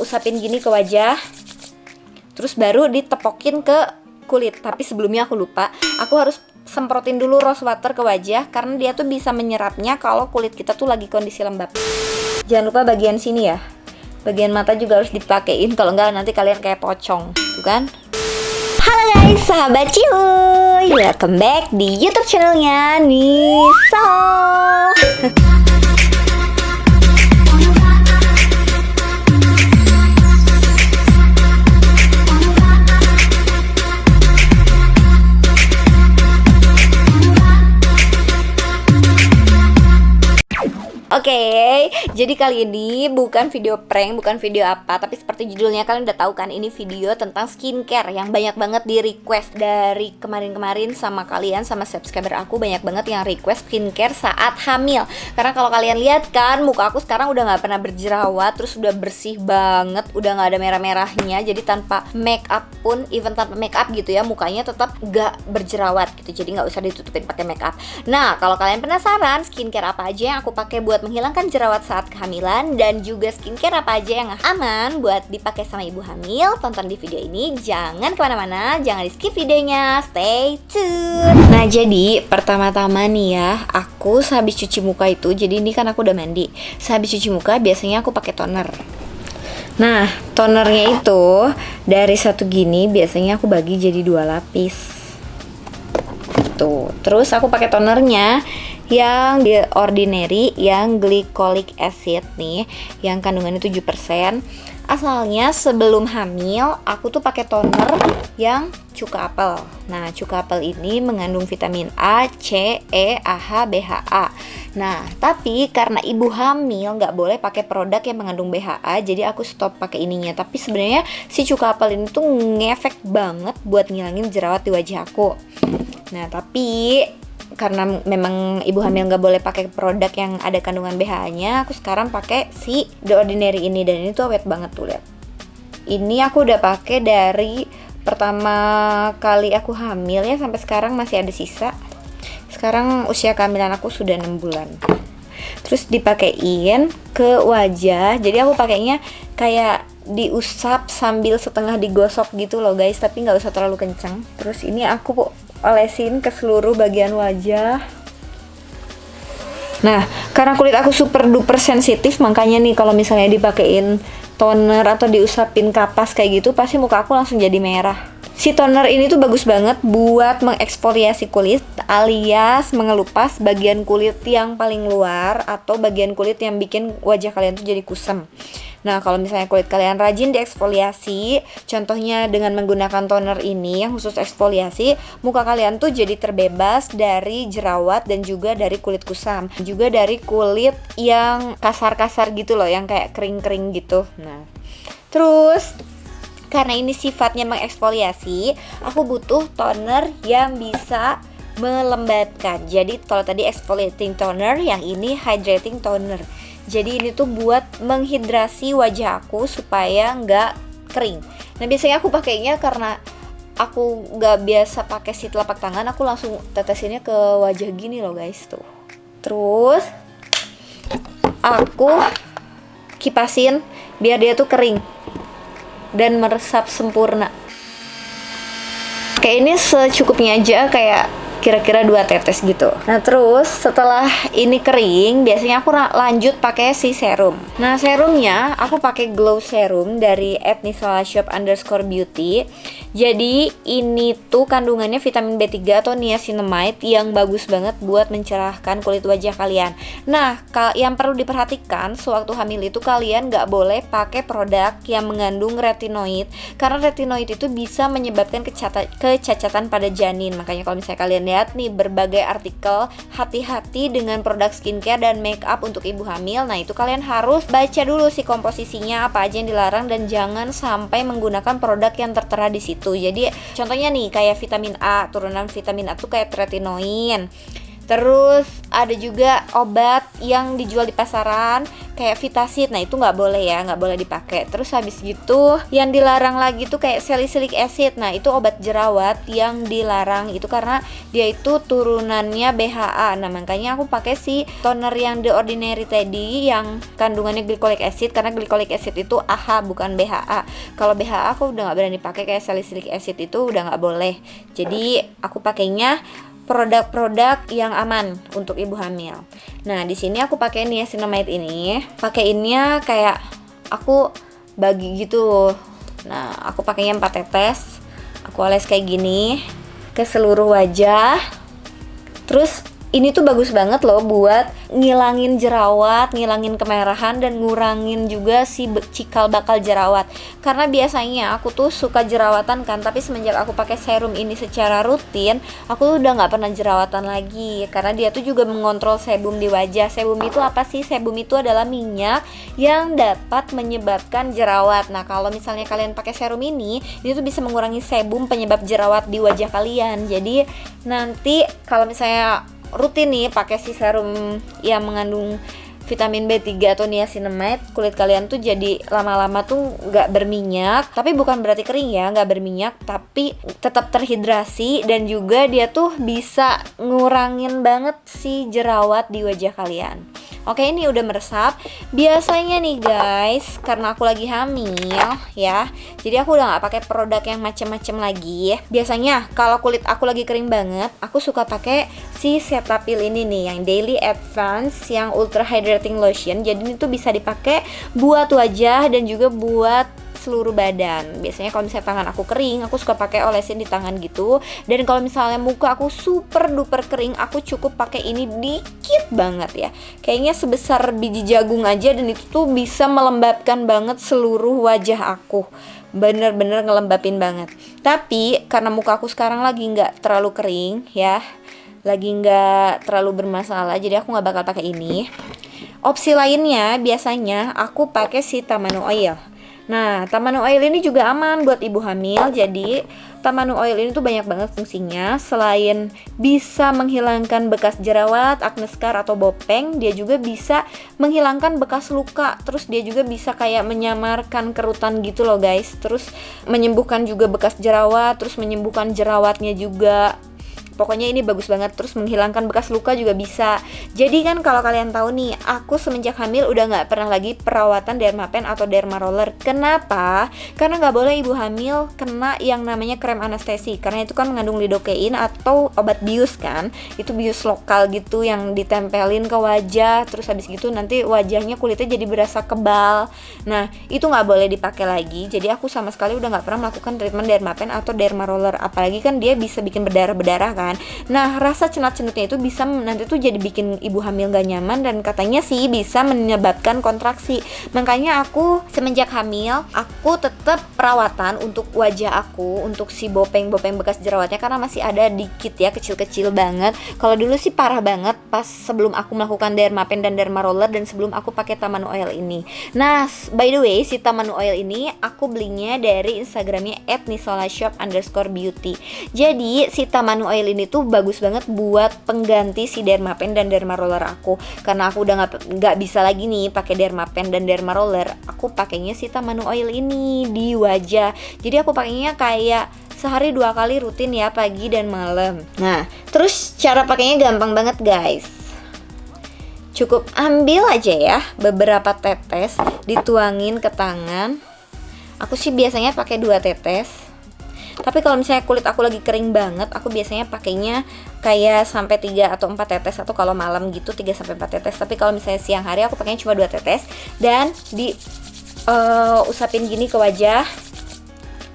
usapin gini ke wajah, terus baru ditepokin ke kulit. Tapi sebelumnya aku lupa, aku harus semprotin dulu rose water ke wajah karena dia tuh bisa menyerapnya kalau kulit kita tuh lagi kondisi lembab. Jangan lupa bagian sini ya, bagian mata juga harus dipakein, kalau enggak nanti kalian kayak pocong, tuh kan? Halo guys, sahabat cuy, welcome back di YouTube channelnya Nisol. Oke, jadi kali ini bukan video prank, bukan video apa, tapi seperti judulnya kalian udah tahu kan, ini video tentang skincare yang banyak banget di request dari kemarin-kemarin sama kalian, sama subscriber aku. Banyak banget yang request skincare saat hamil. Karena kalau kalian lihat kan, muka aku sekarang udah gak pernah berjerawat, terus udah bersih banget, udah gak ada merah-merahnya. Jadi tanpa make up pun, even tanpa make up gitu ya, mukanya tetap gak berjerawat gitu. Jadi gak usah ditutupin pakai make up. Nah, kalau kalian penasaran skincare apa aja yang aku pakai buat menghilangkan jerawat saat kehamilan, dan juga skincare apa aja yang aman buat dipakai sama ibu hamil, tonton di video ini. Jangan kemana-mana, jangan di skip videonya, stay tune. Nah, jadi pertama-tama nih ya, aku sehabis cuci muka itu, jadi ini kan aku udah mandi, sehabis cuci muka biasanya aku pakai toner. Nah, tonernya itu dari satu gini biasanya aku bagi jadi 2 lapis tuh. Terus aku pakai tonernya yang di Ordinary, yang glycolic acid nih, yang kandungannya 7%. Asalnya sebelum hamil aku tuh pakai toner yang cuka apel. Nah, cuka apel ini mengandung vitamin A, C, E, AH, BHA. Nah, tapi karena ibu hamil nggak boleh pakai produk yang mengandung BHA, jadi aku stop pakai ininya. Tapi sebenarnya si cuka apel ini tuh ngefek banget buat ngilangin jerawat di wajah aku. Nah, tapi karena memang ibu hamil nggak boleh pakai produk yang ada kandungan BHA-nya, aku sekarang pakai si The Ordinary ini, dan ini tuh awet banget tuh, lihat. Ini aku udah pakai dari pertama kali aku hamil ya, sampai sekarang masih ada sisa. Sekarang usia kehamilan aku sudah 6 bulan. Terus dipakein ke wajah. Jadi aku pakainya kayak diusap sambil setengah digosok gitu loh guys, tapi nggak usah terlalu kenceng. Terus ini aku olesin ke seluruh bagian wajah. Nah, karena kulit aku super duper sensitif, makanya nih kalau misalnya dipakein toner atau diusapin kapas kayak gitu, pasti muka aku langsung jadi merah. Si toner ini tuh bagus banget buat mengeksfoliasi kulit, alias mengelupas bagian kulit yang paling luar atau bagian kulit yang bikin wajah kalian tuh jadi kusam. Nah, kalau misalnya kulit kalian rajin dieksfoliasi, contohnya dengan menggunakan toner ini yang khusus eksfoliasi, muka kalian tuh jadi terbebas dari jerawat dan juga dari kulit kusam, juga dari kulit yang kasar-kasar gitu loh, yang kayak kering-kering gitu. Nah, terus karena ini sifatnya mengeksfoliasi, aku butuh toner yang bisa melembatkan. Jadi kalau tadi exfoliating toner, yang ini hydrating toner. Jadi ini tuh buat menghidrasi wajah aku supaya nggak kering. Nah, biasanya aku pakainya karena aku nggak biasa pakai si telapak tangan, aku langsung tetesinnya ke wajah gini loh guys tuh. Terus aku kipasin biar dia tuh kering dan meresap sempurna. Kayak ini secukupnya aja, kayak kira-kira 2 tetes gitu. Nah, terus setelah ini kering, biasanya aku lanjut pakai si serum. Nah, serumnya aku pakai glow serum dari @nisolashop_beauty. Jadi ini tuh kandungannya vitamin B3 atau niacinamide yang bagus banget buat mencerahkan kulit wajah kalian. Nah, yang perlu diperhatikan sewaktu hamil itu kalian nggak boleh pakai produk yang mengandung retinoid, karena retinoid itu bisa menyebabkan kecacatan pada janin. Makanya kalau misalnya kalian lihat nih berbagai artikel, hati-hati dengan produk skincare dan make up untuk ibu hamil. Nah, itu kalian harus baca dulu sih komposisinya, apa aja yang dilarang, dan jangan sampai menggunakan produk yang tertera di situ. Jadi contohnya nih kayak vitamin A, turunan vitamin A tuh kayak tretinoin. Terus ada juga obat yang dijual di pasaran kayak Vitasid, nah itu nggak boleh ya, nggak boleh dipakai. Terus habis gitu yang dilarang lagi tuh kayak salicylic acid, nah itu obat jerawat yang dilarang itu karena dia itu turunannya BHA. Nah makanya aku pakai si toner yang The Ordinary tadi yang kandungannya glycolic acid, karena glycolic acid itu AHA bukan BHA. Kalau BHA aku udah nggak berani pakai, kayak salicylic acid itu udah nggak boleh. Jadi aku pakainya produk-produk yang aman untuk ibu hamil. Nah, di sini aku pakai niacinamide ini. Pakaiinnya kayak aku bagi gitu. Nah, aku pakainya 4 tetes. Aku oles kayak gini ke seluruh wajah. Terus ini tuh bagus banget loh buat ngilangin jerawat, ngilangin kemerahan, dan ngurangin juga si cikal bakal jerawat. Karena biasanya aku tuh suka jerawatan kan, tapi semenjak aku pakai serum ini secara rutin, aku tuh udah nggak pernah jerawatan lagi. Karena dia tuh juga mengontrol sebum di wajah. Sebum itu apa sih? Sebum itu adalah minyak yang dapat menyebabkan jerawat. Nah, kalau misalnya kalian pakai serum ini tuh bisa mengurangi sebum penyebab jerawat di wajah kalian. Jadi nanti kalau misalnya rutin nih pakai si serum yang mengandung vitamin B3 atau niacinamide, kulit kalian tuh jadi lama-lama tuh nggak berminyak, tapi bukan berarti kering ya, nggak berminyak, tapi tetap terhidrasi, dan juga dia tuh bisa ngurangin banget si jerawat di wajah kalian. Oke, ini udah meresap. Biasanya nih guys, karena aku lagi hamil ya, jadi aku udah nggak pakai produk yang macem-macem lagi. Biasanya kalau kulit aku lagi kering banget, aku suka pakai si Cetaphil ini nih, yang Daily Advance yang Ultra Hydrating Lotion. Jadi ini tuh bisa dipakai buat wajah dan juga buat seluruh badan. Biasanya kalau misalnya tangan aku kering, aku suka pakai olesin di tangan gitu. Dan kalau misalnya muka aku super duper kering, aku cukup pakai ini dikit banget ya. Kayaknya sebesar biji jagung aja, dan itu tuh bisa melembabkan banget seluruh wajah aku. Bener-bener ngelembapin banget. Tapi karena muka aku sekarang lagi nggak terlalu kering ya, lagi nggak terlalu bermasalah, jadi aku nggak bakal pakai ini. Opsi lainnya biasanya aku pakai si Tamanu Oil. Nah, Tamanu Oil ini juga aman buat ibu hamil. Jadi Tamanu Oil ini tuh banyak banget fungsinya. Selain bisa menghilangkan bekas jerawat, acne scar atau bopeng, dia juga bisa menghilangkan bekas luka. Terus dia juga bisa kayak menyamarkan kerutan gitu loh guys. Terus menyembuhkan juga bekas jerawat, terus menyembuhkan jerawatnya juga. Pokoknya ini bagus banget, terus menghilangkan bekas luka juga bisa. Jadi kan kalau kalian tahu nih, aku semenjak hamil udah nggak pernah lagi perawatan dermapen atau derma roller. Kenapa? Karena nggak boleh ibu hamil kena yang namanya krem anestesi, karena itu kan mengandung lidocaine atau obat bius kan. Itu bius lokal gitu yang ditempelin ke wajah, terus habis gitu nanti wajahnya kulitnya jadi berasa kebal. Nah itu nggak boleh dipakai lagi. Jadi aku sama sekali udah nggak pernah melakukan treatment dermapen atau derma roller, apalagi kan dia bisa bikin berdarah-berdarah kan. Nah, rasa cenut-cenutnya itu bisa nanti tuh jadi bikin ibu hamil gak nyaman, dan katanya sih bisa menyebabkan kontraksi. Makanya aku semenjak hamil, aku tetap perawatan untuk wajah aku, untuk si bopeng-bopeng bekas jerawatnya, karena masih ada dikit ya, kecil-kecil banget. Kalau dulu sih parah banget pas sebelum aku melakukan dermapen dan derma roller, dan sebelum aku pakai Tamanu Oil ini. Nah, by the way, si Tamanu Oil ini aku belinya dari Instagramnya @nisolashop_beauty. Jadi si Tamanu Oil ini tuh bagus banget buat pengganti si dermapen dan derma roller aku, karena aku udah nggak bisa lagi nih pakai dermapen dan derma roller. Aku pakainya si Tamanu Oil ini di wajah. Jadi aku pakainya kayak sehari 2 kali rutin ya, pagi dan malam. Nah, terus cara pakainya gampang banget guys. Cukup ambil aja ya beberapa tetes, dituangin ke tangan. Aku sih biasanya pakai 2 tetes. Tapi kalau misalnya kulit aku lagi kering banget, aku biasanya pakainya kayak sampai 3 atau 4 tetes, atau kalau malam gitu 3 sampai 4 tetes. Tapi kalau misalnya siang hari aku pakainya cuma 2 tetes, dan di usapin gini ke wajah.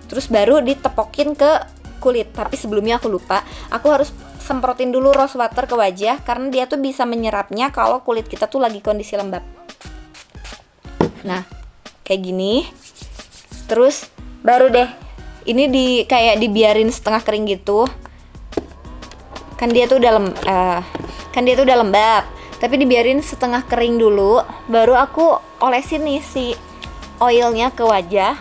Terus baru ditepokin ke kulit. Tapi sebelumnya aku lupa, aku harus semprotin dulu rose water ke wajah, karena dia tuh bisa menyerapnya kalau kulit kita tuh lagi kondisi lembab. Nah, kayak gini. Terus baru deh ini kayak dibiarin setengah kering gitu. Kan dia tuh udah lembab, tapi dibiarin setengah kering dulu, baru aku olesin nih si oilnya ke wajah.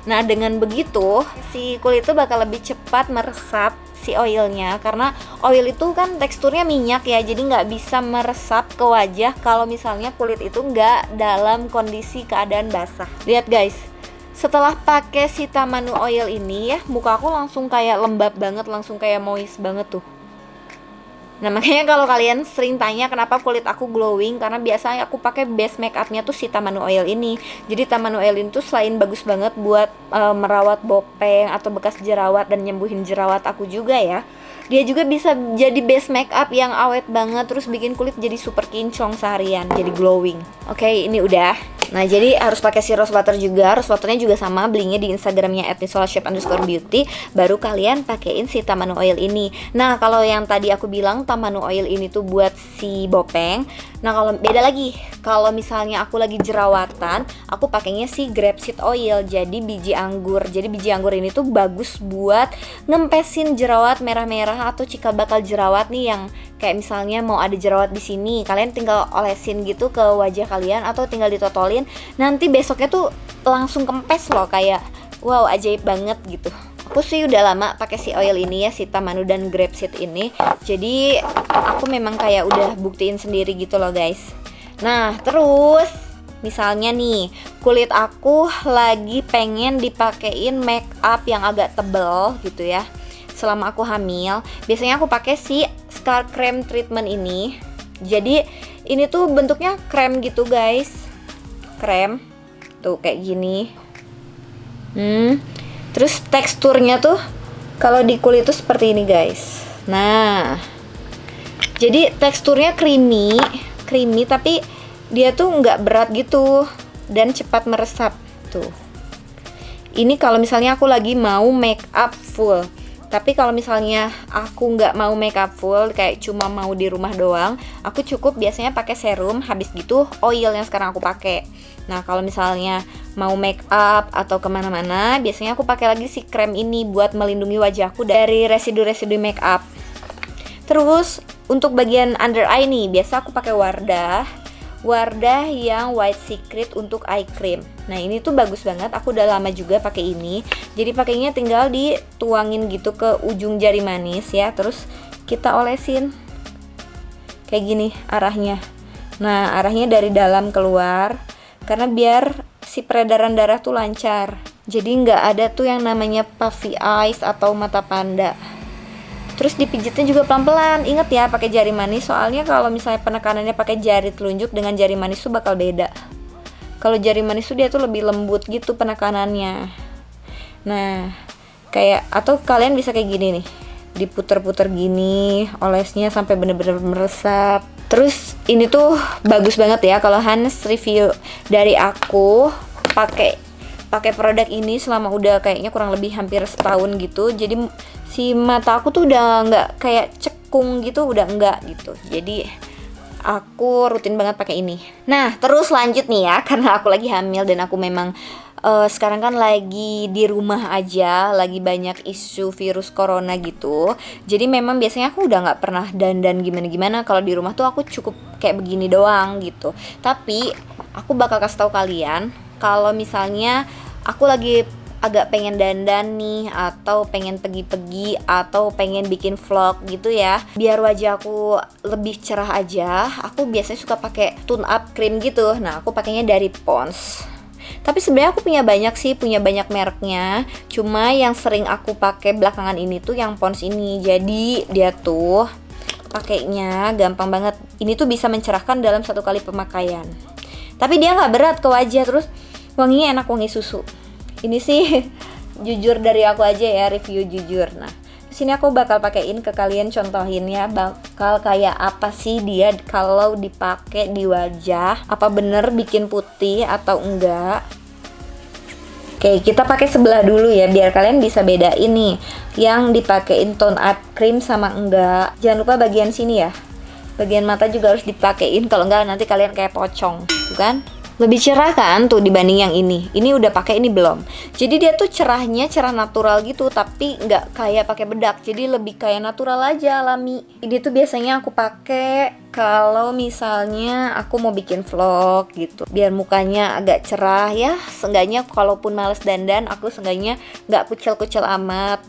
Nah dengan begitu si kulit tuh bakal lebih cepat meresap si oilnya, karena oil itu kan teksturnya minyak ya, jadi nggak bisa meresap ke wajah kalau misalnya kulit itu nggak dalam kondisi keadaan basah. Lihat guys, setelah pakai si Tamanu oil ini ya, muka aku langsung kayak lembab banget, langsung kayak moist banget tuh. Nah makanya kalau kalian sering tanya kenapa kulit aku glowing, karena biasanya aku pakai base makeupnya tuh si Tamanu oil ini. Jadi Tamanu oil ini tuh selain bagus banget buat merawat bopeng atau bekas jerawat dan nyembuhin jerawat aku juga ya, dia juga bisa jadi base makeup yang awet banget, terus bikin kulit jadi super kinclong seharian, jadi glowing. Oke, ini udah. Nah jadi harus pakai si rose water juga. Rose waternya juga sama, belinya di Instagramnya @nisolashep_beauty. Baru kalian pakein si Tamanu oil ini. Nah kalau yang tadi aku bilang Tamanu oil ini tuh buat si bopeng. Nah kalau beda lagi, kalau misalnya aku lagi jerawatan, aku pakainya si grapeseed oil, jadi biji anggur. Jadi biji anggur ini tuh bagus buat ngempesin jerawat merah-merah atau cikal bakal jerawat nih, yang kayak misalnya mau ada jerawat di sini, kalian tinggal olesin gitu ke wajah kalian atau tinggal ditotolin, nanti besoknya tuh langsung kempes loh, kayak wow ajaib banget gitu. Aku sih udah lama pakai si oil ini ya, si Tamanu dan grapeseed ini. Jadi aku memang kayak udah buktiin sendiri gitu loh guys. Nah terus misalnya nih kulit aku lagi pengen dipakein make up yang agak tebel gitu ya, selama aku hamil, biasanya aku pakai si Scar Cream Treatment ini. Jadi ini tuh bentuknya krem gitu guys, krem tuh kayak gini. Terus teksturnya tuh kalau di kulit tuh seperti ini guys. Nah jadi teksturnya creamy tapi dia tuh nggak berat gitu dan cepat meresap tuh. Ini kalau misalnya aku lagi mau make up full. Tapi kalau misalnya aku nggak mau make up full, kayak cuma mau di rumah doang, aku cukup biasanya pakai serum, habis gitu oil yang sekarang aku pakai. Nah kalau misalnya mau make up atau kemana-mana, biasanya aku pakai lagi si krem ini buat melindungi wajahku dari residu-residu make up. Terus untuk bagian under eye nih, biasa aku pakai Wardah yang White Secret untuk eye cream. Nah ini tuh bagus banget, aku udah lama juga pakai ini. Jadi pakainya tinggal dituangin gitu ke ujung jari manis ya, terus kita olesin kayak gini arahnya. Nah arahnya dari dalam keluar, karena biar si peredaran darah tuh lancar. Jadi nggak ada tuh yang namanya puffy eyes atau mata panda. Terus dipijitnya juga pelan-pelan. Ingat ya pakai jari manis, soalnya kalau misalnya penekanannya pakai jari telunjuk dengan jari manis tuh bakal beda. Kalau jari manis tuh dia tuh lebih lembut gitu penekanannya. Nah, kayak atau kalian bisa kayak gini nih. Diputer-puter gini, olesnya sampai bener-bener meresap. Terus ini tuh bagus banget ya kalau Hans review dari aku pakai produk ini selama udah kayaknya kurang lebih hampir setahun gitu. Jadi si mata aku tuh udah nggak kayak cekung gitu, udah enggak gitu. Jadi aku rutin banget pakai ini. Nah terus lanjut nih ya, karena aku lagi hamil dan aku memang sekarang kan lagi di rumah aja, lagi banyak isu virus corona gitu. Jadi memang biasanya aku udah nggak pernah dandan gimana-gimana. Kalau di rumah tuh aku cukup kayak begini doang gitu. Tapi aku bakal kasih tahu kalian kalau misalnya aku lagi agak pengen dandan nih, atau pengen pergi-pergi, atau pengen bikin vlog gitu ya, biar wajah aku lebih cerah aja, aku biasanya suka pakai tone up cream gitu. Nah aku pakainya dari Pond's. Tapi sebenarnya aku punya banyak mereknya. Cuma yang sering aku pakai belakangan ini tuh yang Pond's ini. Jadi dia tuh pakainya gampang banget. Ini tuh bisa mencerahkan dalam 1 kali pemakaian. Tapi dia nggak berat ke wajah, terus wanginya enak, wangi susu. Ini sih jujur dari aku aja ya, review jujur. Nah, di sini aku bakal pakein ke kalian, contohin ya, bakal kayak apa sih dia kalau dipakai di wajah. Apa bener bikin putih atau enggak? Oke, kita pakai sebelah dulu ya biar kalian bisa bedain nih yang dipakein tone up cream sama enggak. Jangan lupa bagian sini ya. Bagian mata juga harus dipakein, kalau enggak nanti kalian kayak pocong, tuh kan? Lebih cerah kan tuh dibanding yang ini. Ini udah pakai, ini belum. Jadi dia tuh cerahnya cerah natural gitu, tapi nggak kayak pakai bedak. Jadi lebih kayak natural aja, alami. Ini tuh biasanya aku pakai kalau misalnya aku mau bikin vlog gitu, biar mukanya agak cerah ya. Seenggaknya kalaupun males dandan, aku seenggaknya nggak kucel-kucel amat.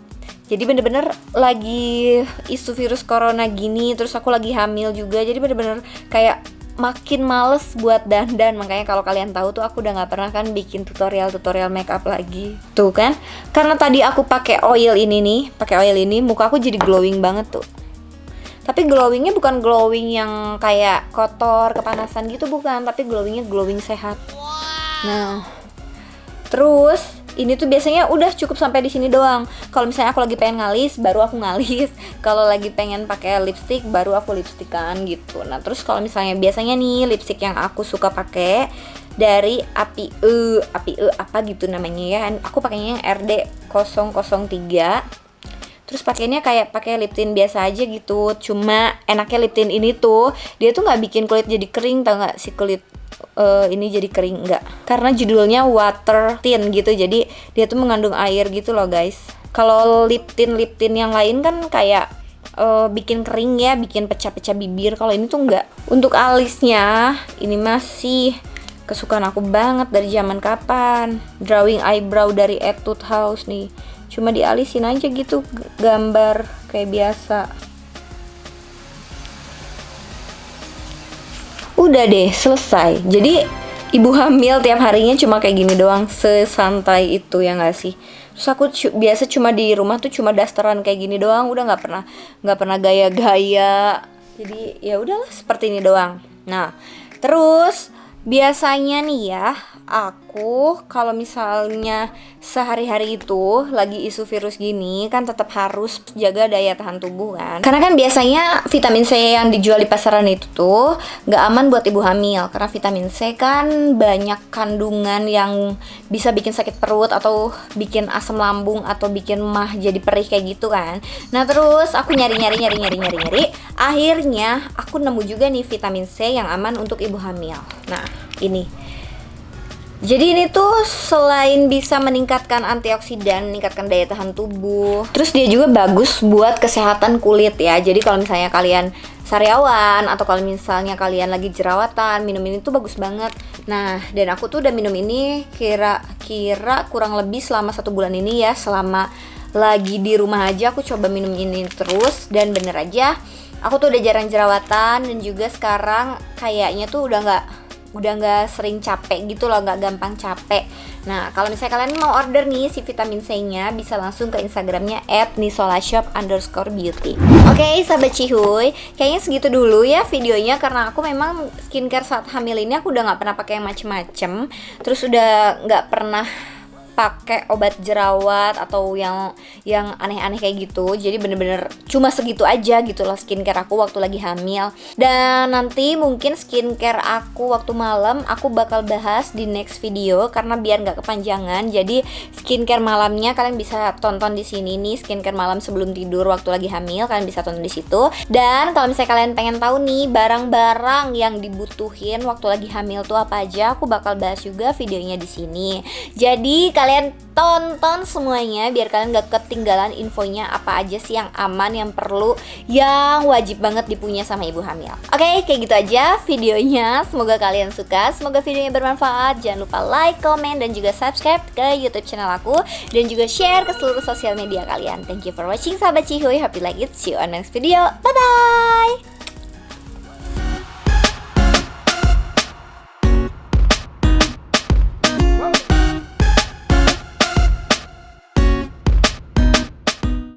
Jadi bener-bener lagi isu virus corona gini, terus aku lagi hamil juga, jadi bener-bener kayak makin males buat dandan. Makanya kalau kalian tahu tuh aku udah nggak pernah kan bikin tutorial makeup lagi tuh kan, karena tadi aku pakai oil ini muka aku jadi glowing banget tuh. Tapi glowingnya bukan glowing yang kayak kotor kepanasan gitu, bukan, tapi glowingnya glowing sehat. Nah terus ini tuh biasanya udah cukup sampai di sini doang. Kalau misalnya aku lagi pengen ngalis, baru aku ngalis. Kalau lagi pengen pakai lipstick, baru aku lipstickan gitu. Nah, terus kalau misalnya biasanya nih lipstick yang aku suka pakai dari Api apa gitu namanya ya. Aku pakainya yang RD 003. Terus pakainya kayak pakai lip tint biasa aja gitu. Cuma enaknya lip tint ini tuh dia tuh nggak bikin kulit jadi kering, tau nggak sih kulit ini jadi kering, enggak, karena judulnya water tint gitu, jadi dia tuh mengandung air gitu loh guys. Kalau lip tint yang lain kan kayak bikin kering ya, bikin pecah-pecah bibir. Kalau ini tuh enggak. Untuk alisnya ini masih kesukaan aku banget dari zaman kapan, drawing eyebrow dari Etude House nih, cuma dialisin aja gitu gambar kayak biasa. Udah deh, selesai. Jadi ibu hamil tiap harinya cuma kayak gini doang, sesantai itu ya nggak sih? Terus aku biasa cuma di rumah tuh cuma dasteran kayak gini doang, udah nggak pernah gaya-gaya. Jadi ya udahlah seperti ini doang. Nah terus biasanya nih ya, aku kalau misalnya sehari-hari itu lagi isu virus gini kan tetap harus jaga daya tahan tubuh kan. Karena kan biasanya vitamin C yang dijual di pasaran itu tuh nggak aman buat ibu hamil. Karena vitamin C kan banyak kandungan yang bisa bikin sakit perut atau bikin asam lambung atau bikin mah jadi perih kayak gitu kan. Nah terus aku nyari. Akhirnya aku nemu juga nih vitamin C yang aman untuk ibu hamil. Nah ini. Jadi ini tuh selain bisa meningkatkan antioksidan, meningkatkan daya tahan tubuh, terus dia juga bagus buat kesehatan kulit ya. Jadi kalau misalnya kalian sariawan atau kalau misalnya kalian lagi jerawatan, minum ini tuh bagus banget. Nah, dan aku tuh udah minum ini kira-kira kurang lebih selama 1 bulan ini ya. Selama lagi di rumah aja aku coba minum ini terus, dan bener aja aku tuh udah jarang jerawatan, dan juga sekarang kayaknya tuh udah nggak sering capek gitu loh, nggak gampang capek. Nah kalau misalnya kalian mau order nih si vitamin C nya, bisa langsung ke Instagramnya @nisolashop_beauty. Oke sahabat Cihuy, kayaknya segitu dulu ya videonya, karena aku memang skincare saat hamil ini aku udah nggak pernah pakai yang macem-macem, terus udah nggak pernah pakai obat jerawat atau yang aneh-aneh kayak gitu. Jadi bener-bener cuma segitu aja gitu loh skincare aku waktu lagi hamil. Dan nanti mungkin skincare aku waktu malam aku bakal bahas di next video, karena biar nggak kepanjangan. Jadi skincare malamnya kalian bisa tonton di sini nih, skincare malam sebelum tidur waktu lagi hamil kalian bisa tonton di situ. Dan kalau misalnya kalian pengen tahu nih barang-barang yang dibutuhin waktu lagi hamil tuh apa aja, aku bakal bahas juga videonya di sini. Jadi kalian tonton semuanya biar kalian gak ketinggalan infonya apa aja sih yang aman, yang perlu, yang wajib banget dipunya sama ibu hamil. Oke, kayak gitu aja videonya. Semoga kalian suka, semoga videonya bermanfaat. Jangan lupa like, comment, dan juga subscribe ke YouTube channel aku, dan juga share ke seluruh sosial media kalian. Thank you for watching sahabat Cihuy. Hope you like it. See you on next video. Bye bye.